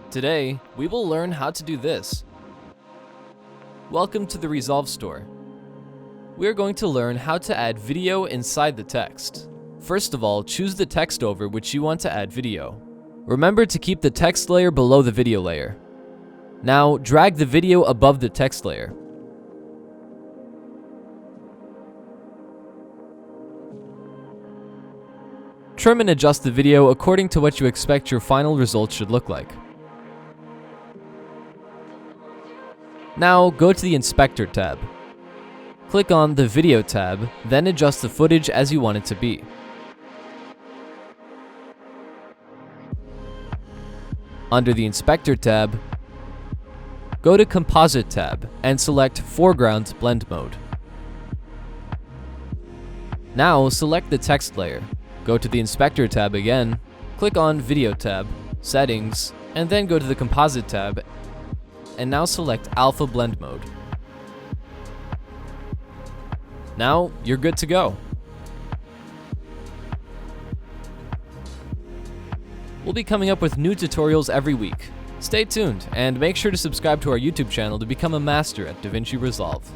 Today, we will learn how to do this. Welcome to the Resolve store. We are going to learn how to add video inside the text. First of all, choose the text over which you want to add video. Remember to keep the text layer below the video layer. Now, drag the video above the text layer. Trim and adjust the video according to what you expect your final result should look like. Now, go to the Inspector tab. Click on the Video tab, then adjust the footage as you want it to be. Under the Inspector tab, go to Composite tab and select Foreground Blend Mode. Now, select the text layer. Go to the Inspector tab again, click on Video tab, Settings, and then go to the Composite tab, and now select Alpha Blend Mode. Now, you're good to go. We'll be coming up with new tutorials every week. Stay tuned, and make sure to subscribe to our YouTube channel to become a master at DaVinci Resolve.